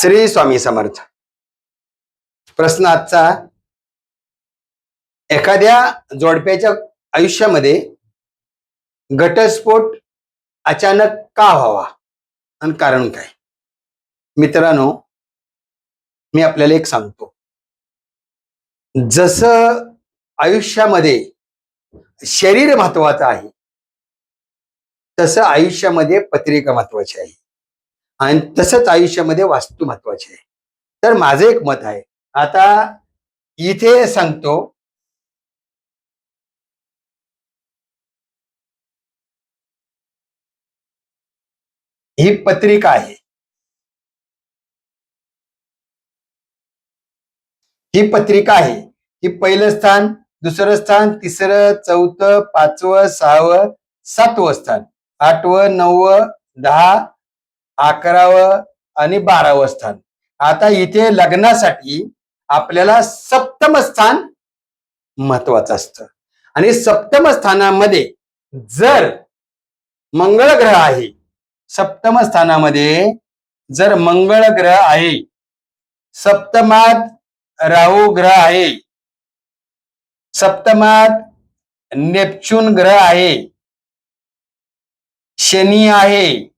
श्री स्वामी समर्थ. प्रश्न आजचा, एखाद्या जोडप्याच्या आयुष्यामध्ये घटस्फोट अचानक का व्हावा आणि कारण काय? मित्रांनो, मी आपल्याला एक सांगतो, जसं आयुष्यामध्ये शरीर महत्वाचं आहे तसं आयुष्यामध्ये पत्रिका महत्वाची आहे आणि तसंच आयुष्यामध्ये वास्तू महत्वाची आहे. तर माझं एक मत आहे, आता इथे सांगतो. ही पत्रिका आहे, ही पत्रिका आहे. ही पहिलं स्थान, दुसरं स्थान, तिसरं, चौथं, पाचवं, सहावं, सातवं स्थान, आठवं, नववं, 10, 11वं आणि 12वं स्थान. आता इथे लग्नासाठी आपल्याला सप्तम स्थान महत्वाचं असतं आणि सप्तम स्थानामध्ये जर मंगळ ग्रह आहे, सप्तम स्थानामध्ये जर मंगळ ग्रह आहे, सप्तमात राहू ग्रह आहे, सप्तमात नेपच्यून ग्रह आहे, शनी आहे,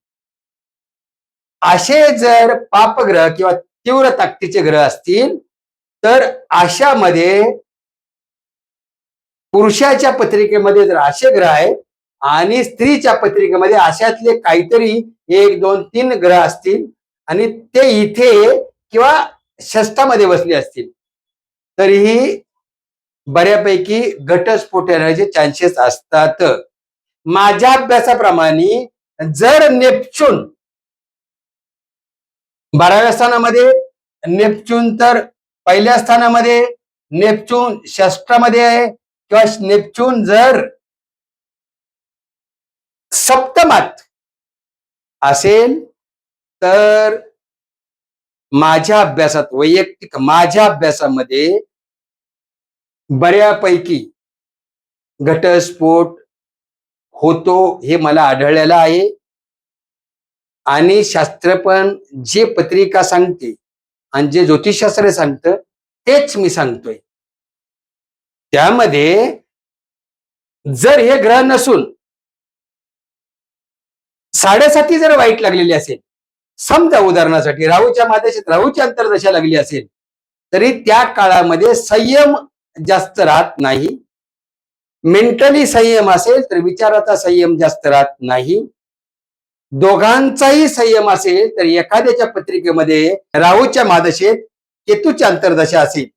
असे जर पापग्रह किंवा तीव्र ताकदीचे ग्रह असतील तर अशामध्ये पुरुषाच्या पत्रिकेमध्ये जर असे ग्रह आहेत आणि स्त्रीच्या पत्रिकेमध्ये अशातले काहीतरी 1, 2, 3 ग्रह असतील आणि ते इथे किंवा षष्ठामध्ये बसले असतील तरीही बऱ्यापैकी घटस्फोट येण्याचे चान्सेस असतात. माझ्या अभ्यासाप्रमाणे जर नेपच्यून 12व्या स्थानामध्ये, नेपच्यून तर पहिल्या स्थानामध्ये, नेपच्यून षष्ठामध्ये आहे किंवा नेपच्यून जर सप्तमात असेल तर माझ्या अभ्यासात, वैयक्तिक माझ्या अभ्यासामध्ये बऱ्यापैकी घटस्फोट होतो हे मला आढळलेलं आहे आणि शास्त्र पण जे पत्रिका सांगते आणि जे ज्योतिषशास्त्र सांगतं तेच मी सांगतोय. त्यामध्ये जर हे ग्रह नसून 7.5 जर वाईट लागलेली असेल, समजा उदाहरणासाठी राहूच्या मादेशात राहूची अंतर्दशा लागली असेल तरी त्या काळामध्ये संयम जास्त राहत नाही. मेंटली संयम असेल तर विचाराचा संयम जास्त राहत नाही. दोघांचाही संयम असेल तर एखाद्याच्या पत्रिकेमध्ये राहूच्या मादशेत केतूच्या अंतर्दशा असेल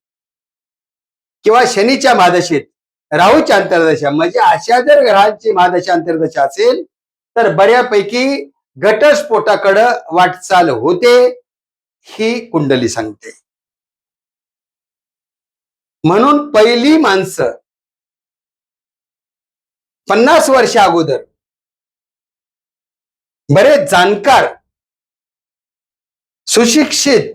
किंवा शनीच्या मादशेत राहूच्या अंतर्दशा, म्हणजे अशा जर ग्रहांची मादशा अंतर्दशा असेल तर बऱ्यापैकी घटस्फोटाकडे वाटचाल होते, ही कुंडली सांगते. म्हणून पहिली माणसं 50 वर्ष अगोदर बरेच जाणकार, सुशिक्षित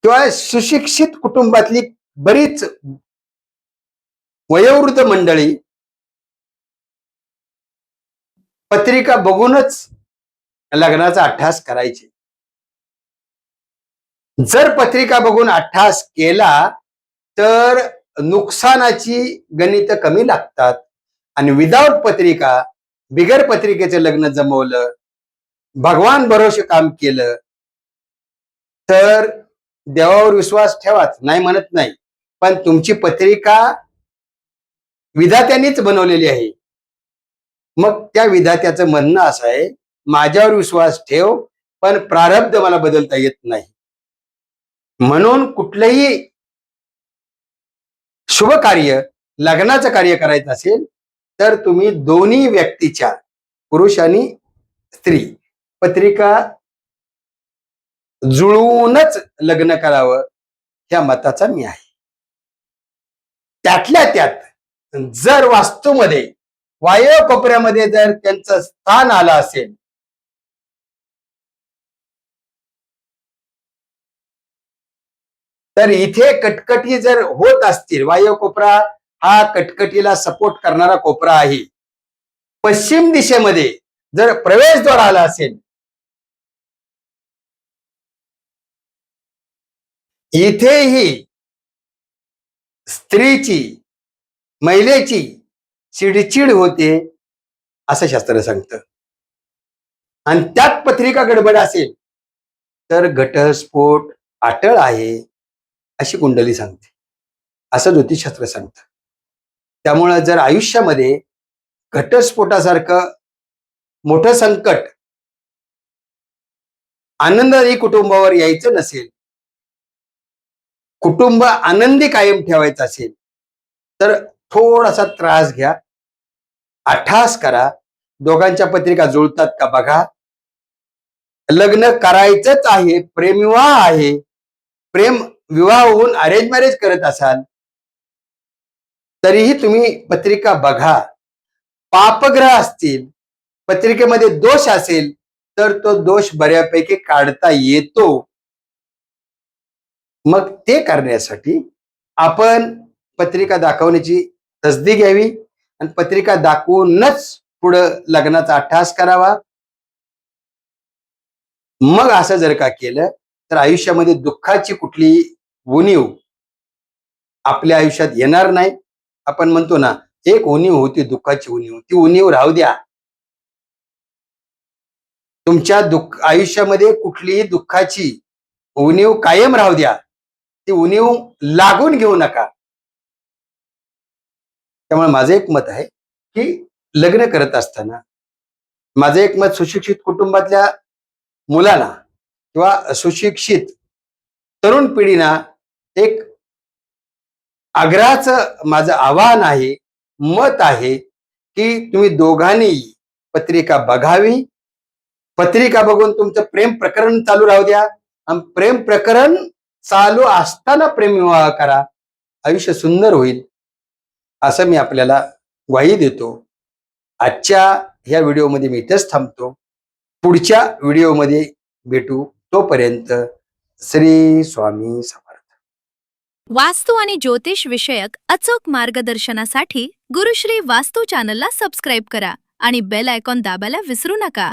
किंवा सुशिक्षित कुटुंबातली बरीच वयोवृद्ध मंडळी पत्रिका बघूनच लग्नाचा अट्टहास करायचे. जर पत्रिका बघून अट्टहास केला तर नुकसानाची गणित कमी लागतात आणि विदाउट पत्रिका, बिगर पत्रिकेचं लग्न जमवलं, भगवान भरोसे काम केलं तर देवावर विश्वास ठेवाच, नाही म्हणत नाही, पण तुमची पत्रिका विधात्यानेच बनवलेली आहे. मग त्या विधात्याचं म्हणणं असं आहे, माझ्यावर विश्वास ठेव पण प्रारब्ध मला बदलता येत नाही. म्हणून कुठलंही शुभ कार्य, लग्नाचं कार्य करायचं असेल तर तुम्ही दोन्ही व्यक्तीच्या, पुरुष आणि स्त्री, पत्रिका जुळवूनच लग्न करावं या मताचा मी आहे. त्यातल्या त्यात जर वास्तूमध्ये वायव्य कोपऱ्यामध्ये जर त्यांचं स्थान आलं असेल तर इथे कटकटी जर होत असतील, वायव्य कोपरा हा कटकटीला सपोर्ट करणारा कोपरा आहे, पश्चिम दिशेमध्ये जर प्रवेशद्वार आला असेल इथेही स्त्रीची महिलेची चिडचिड होते असं शास्त्र सांगतं. आणि त्यात पत्रिका गडबड असेल तर घटस्फोट अटळ आहे अशी कुंडली सांगते, असं ज्योतिषशास्त्र सांगतं. त्यामुळं जर आयुष्यामध्ये घटस्फोटासारखं मोठं संकट आनंददायी कुटुंबावर यायचं नसेल, कुटुंब आनंदी कायम ठेवायचं असेल तर थोडासा त्रास घ्या, अट्टहास करा, दोघांच्या पत्रिका जुळतात का बघा. लग्न करायचंच आहे, प्रेमविवाह आहे, प्रेम विवाह होऊन अरेंज मॅरेज करत असाल तरीही तुम्ही पत्रिका बघा. पापग्रह असतील, पत्रिकेमध्ये दोष असेल तर तो दोष बऱ्यापैकी काढता येतो. मग ते करण्यासाठी आपण पत्रिका दाखवण्याची तसदी घ्यावी आणि पत्रिका दाखवूनच पुढं लग्नाचा अट्टहास करावा. मग असं जर का केलं तर आयुष्यामध्ये दुःखाची कुठली उणीव आपल्या आयुष्यात येणार नाही. आपण म्हणतो ना, एक उणीव होती दुःखाची उणीव, ती उणीव राहू द्या. तुमच्या आयुष्यामध्ये कुठलीही दुःखाची उणीव कायम राहू द्या, ती उणीव लागून घेऊ नका. त्यामुळे माझं एक मत आहे की लग्न करत असताना माझं एक मत सुशिक्षित कुटुंबातल्या मुलाला किंवा सुशिक्षित तरुण पिढीना एक आग्रहाचं माझं आवाहन आहे, मत आहे की तुम्ही दोघांनी पत्रिका बघावी. पत्रिका बघून तुमचं प्रेम प्रकरण चालू राहू द्या आणि प्रेम प्रकरण चालू असताना प्रेमविवाह करा. आयुष्य सुंदर होईल असं मी आपल्याला ग्वाही देतो. आजच्या ह्या व्हिडिओमध्ये मी इथेच थांबतो. पुढच्या व्हिडिओमध्ये भेटू. तोपर्यंत श्री स्वामी समर्थ. वास्तू आणि ज्योतिष विषयक अचूक मार्गदर्शनासाठी गुरुश्री वास्तू चॅनलला सबस्क्राईब करा आणि बेल आयकॉन दाबायला विसरू नका.